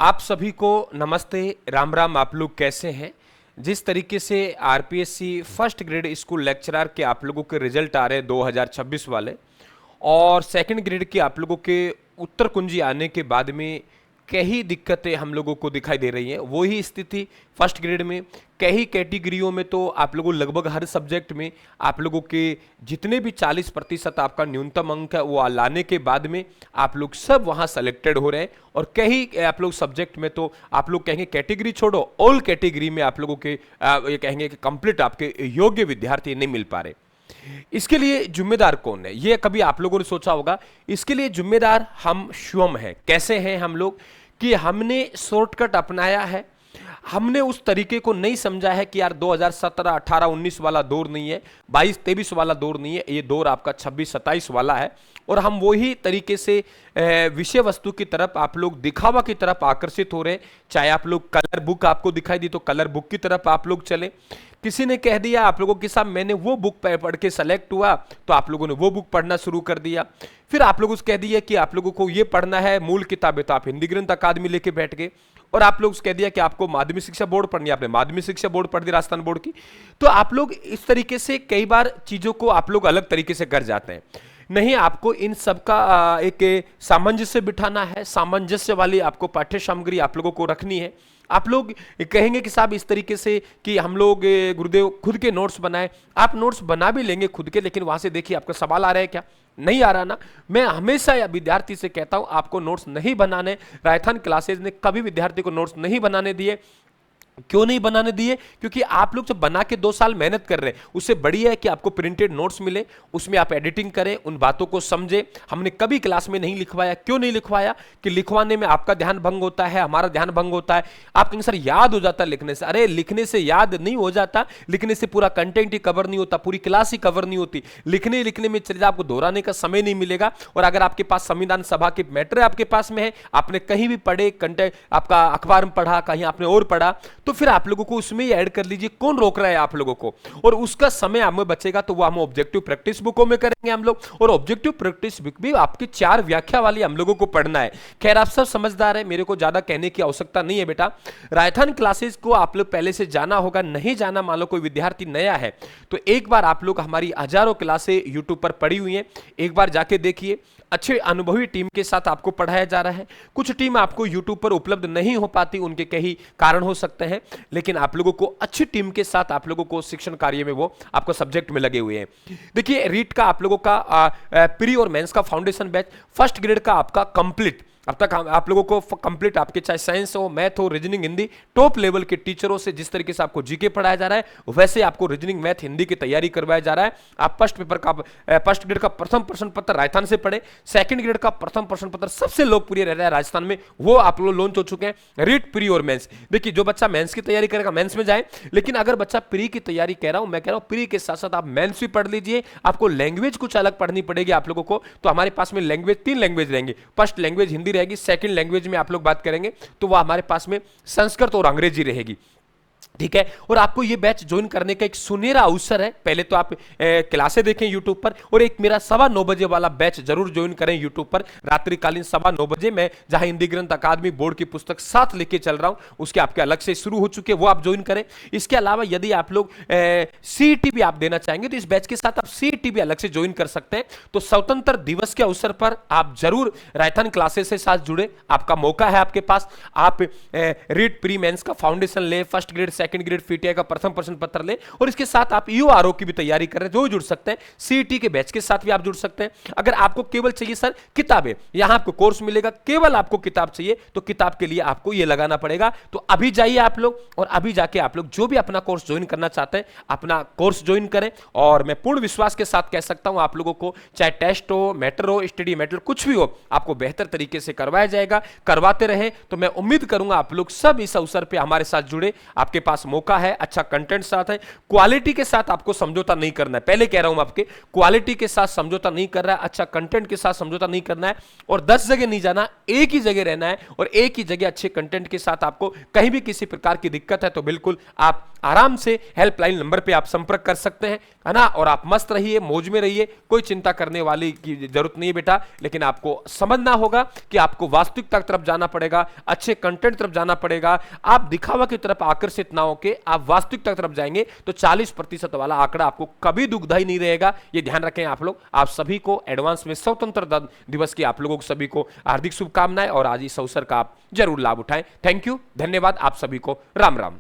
आप सभी को नमस्ते, राम राम। आप लोग कैसे हैं? जिस तरीके से RPSC first grade school lecturer के आप लोगों के रिजल्ट आ रहे हैं 2026 वाले, और सेकंड ग्रेड के आप लोगों के उत्तर कुंजी आने के बाद में कई दिक्कतें हम लोगों को दिखाई दे रही हैं। वही स्थिति फर्स्ट ग्रेड में कई कैटेगरियों में तो आप लोगों लगभग हर सब्जेक्ट में आप लोगों के जितने भी 40% आपका न्यूनतम अंक है वो लाने के बाद में आप लोग सब वहां सेलेक्टेड हो रहे हैं। और कई आप लोग सब्जेक्ट में तो आप लोग कहेंगे कैटेगरी छोड़ो, ऑल कैटेगरी में आप लोगों के ये कहेंगे कि कंप्लीट आपके योग्य विद्यार्थी नहीं मिल पा रहे। इसके लिए जिम्मेदार कौन है, ये कभी आप लोगों ने सोचा होगा। इसके लिए जिम्मेदार हम स्वयं हैं। कैसे हैं हम लोग? कि हमने शॉर्टकट अपनाया है। हमने उस तरीके को नहीं समझा है कि यार 2017, 18, 19 वाला दौर नहीं है, 22, 23 वाला दौर नहीं है, ये दौर आपका 26, 27 वाला है। और हम वही तरीके से विषय वस्तु की तरफ, आप लोग दिखावा की तरफ आकर्षित हो रहे हैं। चाहे आप लोग कलर बुक आपको दिखाई दी तो कलर बुक की तरफ आप लोग चले। किसी ने कह दिया आप लोगों के साथ मैंने वो बुक पढ़ के सेलेक्ट हुआ तो आप लोगों ने वो बुक पढ़ना शुरू कर दिया। फिर आप लोगों से कह दिया कि आप लोगों को ये पढ़ना है मूल किताबें, तो आप हिंदी ग्रंथ अकादमी लेके बैठ गए। और आप लोग कह दिया कि आपको माध्यमिक शिक्षा बोर्ड पढ़नी है, आपने माध्यमिक शिक्षा बोर्ड पढ़ दी राजस्थान बोर्ड की। तो आप लोग इस तरीके से कई बार चीजों को आप लोग अलग तरीके से कर जाते हैं। नहीं, आपको इन सब का एक सामंजस्य बिठाना है। सामंजस्य वाली आपको पाठ्य सामग्री आप लोगों को रखनी है। आप लोग कहेंगे कि साहब इस तरीके से कि हम लोग गुरुदेव खुद के नोट्स बनाए। आप नोट्स बना भी लेंगे खुद के, लेकिन वहां से देखिए आपका सवाल आ रहा है क्या? नहीं आ रहा ना। मैं हमेशा विद्यार्थी से कहता हूं आपको नोट्स नहीं बनाने। राजस्थान क्लासेज ने कभी विद्यार्थी को नोट्स नहीं बनाने दिए। क्यों नहीं बनाने दिए? क्योंकि आप लोग जब बना के 2 साल मेहनत कर रहे हैं, उससे बढ़िया है कि आपको प्रिंटेड नोट्स मिले, उसमें आप एडिटिंग करें, उन बातों को समझें। हमने कभी क्लास में नहीं लिखवाया। क्यों नहीं लिखवाया? कि लिखवाने में आपका ध्यान भंग होता है, हमारा ध्यान भंग होता है। आप कहेंगे सर याद हो जाता है लिखने से। अरे लिखने से याद नहीं हो जाता, लिखने से पूरा कंटेंट ही कवर नहीं होता, पूरी क्लास ही कवर नहीं होती। लिखने में चले आपको दोहराने का समय नहीं मिलेगा। और अगर आपके पास संविधान सभा के मैटर आपके पास में है, आपने कहीं भी पढ़े, कंटेंट आपका अखबार में पढ़ा, कहीं आपने और पढ़ा, तो फिर आप लोगों को उसमें ही ऐड कर लीजिए। कौन रोक रहा है आप लोगों को? और उसका समय हमें बचेगा तो वो हम ऑब्जेक्टिव प्रैक्टिस बुकों में करेंगे हम लोग। और ऑब्जेक्टिव प्रैक्टिस बुक भी आपकी 4 व्याख्या वाली हम लोगों को पढ़ना है। खैर आप सब समझदार है, मेरे को ज्यादा कहने की आवश्यकता नहीं है बेटा। राजस्थान क्लासेस को आप लोग पहले से जाना होगा। नहीं जाना, मान लो कोई विद्यार्थी नया है तो एक बार आप लोग, हमारी हजारों क्लासें यूट्यूब पर पड़ी हुई हैं, एक बार जाके देखिए। अच्छे अनुभवी टीम के साथ आपको पढ़ाया जा रहा है। कुछ टीम आपको यूट्यूब पर उपलब्ध नहीं हो पाती, उनके कई कारण हो सकते हैं, लेकिन आप लोगों को अच्छी टीम के साथ आप लोगों को शिक्षण कार्य में वो आपको सब्जेक्ट में लगे हुए हैं। देखिए रीट का आप लोगों का प्री और मेंस का फाउंडेशन बैच फर्स्ट ग्रेड का आपका कंप्लीट अब तक आप लोगों को कंप्लीट, आपके चाहे साइंस हो, मैथ हो, रीजनिंग, हिंदी, टॉप लेवल के टीचरों से जिस तरीके से आपको जीके पढ़ाया जा रहा है वैसे आपको रीजनिंग, मैथ, हिंदी की तैयारी करवाया जा रहा है। आप फर्स्ट ग्रेड का प्रथम प्रश्न पत्र राजस्थान से पढ़े। सेकंड ग्रेड का प्रथम प्रश्न पत्र सबसे लोकप्रिय रह रहा है राजस्थान में, वो आप लोग लॉन्च हो चुके हैं। रीट, प्री और मेंस। देखिए जो बच्चा मेंस की तैयारी करेगा मेंस में जाए, लेकिन अगर बच्चा प्री की तैयारी कह रहा हूं, मैं कह रहा हूं प्री के साथ साथ आप मेंस भी पढ़ लीजिए। आपको लैंग्वेज कुछ अलग पढ़नी पड़ेगी आप लोगों को। तो हमारे पास में लैंग्वेज 3 लैंग्वेज रहेंगी। फर्स्ट लैंग्वेज हिंदी रहेगी, सेकंड लैंग्वेज में आप लोग बात करेंगे तो वह हमारे पास में संस्कृत और अंग्रेजी रहेगी। ठीक है। और आपको ये बैच ज्वाइन करने का एक सुनहरा अवसर है। पहले तो आप क्लासें देखें यूट्यूब पर, और एक मेरा 9:15 बजे वाला बैच जरूर ज्वाइन करें यूट्यूब पर। रात्रिकालीन 9:15 बजे मैं जहां हिंदी ग्रंथ अकादमी बोर्ड की पुस्तक साथ लेके चल रहा हूं, उसके आपके अलग से शुरू हो चुके, वो आप ज्वाइन करें। इसके अलावा यदि आप लोग सीईटी भी आप देना चाहेंगे तो इस बैच के साथ आप सीईटी भी अलग से ज्वाइन कर सकते हैं। तो स्वतंत्र दिवस के अवसर पर आप जरूर राजस्थान क्लासेस से साथ जुड़े। आपका मौका है आपके पास। आप रीड प्री मेंस का फाउंडेशन ले, first grade second grade PTI का प्रथम प्रश्न पत्र ले, और इसके साथ आप यूआरओ की भी तैयारी कर रहे हैं जो जुड़ सकते हैं। सीईटी के बैच के साथ भी आप जुड़ सकते हैं। अगर आपको केवल चाहिए सर किताबें, यहां आपको कोर्स मिलेगा, केवल आपको किताब चाहिए तो किताब के लिए आपको ये लगाना पड़ेगा। तो अभी जाइए आप लोग, और अभी जाके आप लोग जो भी अपना कोर्स ज्वाइन करना चाहते हैं अपना कोर्स ज्वाइन करें। और मैं पूर्ण विश्वास के साथ कह सकता हूं आप लोगों को, चाहे टेस्ट हो, मैटर हो, स्टडी मैटर, कुछ भी हो, आपको बेहतर तरीके से करवाया जाएगा। करवाते रहे तो मैं उम्मीद करूंगा आप लोग सब इस अवसर पर हमारे साथ जुड़े। आपके पास मौका है, अच्छा कंटेंट साथ है, क्वालिटी के साथ आपको समझौता नहीं करना है। पहले कह रहा हूं आपके, क्वालिटी के साथ समझौता नहीं कर रहा है, अच्छा कंटेंट के साथ समझौता नहीं करना है, और 10 जगह नहीं जाना, एक ही जगह रहना है। और एक ही जगह अच्छे कंटेंट के साथ आपको कहीं भी किसी प्रकार की दिक्कत है तो बिल्कुल आप आराम से हेल्पलाइन नंबर पे आप संपर्क कर सकते हैं, है ना। और आप मस्त रहिए, मौज में रहिए, कोई चिंता करने वाली की जरूरत नहीं है बेटा। लेकिन आपको समझना होगा कि आपको वास्तविकता की तरफ जाना पड़ेगा, अच्छे कंटेंट तरफ जाना पड़ेगा। आप दिखावा की तरफ आकर्षित ना होकर आप वास्तविकता की तरफ जाएंगे तो 40% वाला आंकड़ा आपको कभी दुखदाई नहीं रहेगा। ये ध्यान रखें आप लोग। आप सभी को एडवांस में स्वतंत्रता दिवस की आप लोगों को सभी को हार्दिक शुभकामनाएं और आज इस अवसर का आप जरूर लाभ उठाएं। थैंक यू, धन्यवाद। आप सभी को राम राम।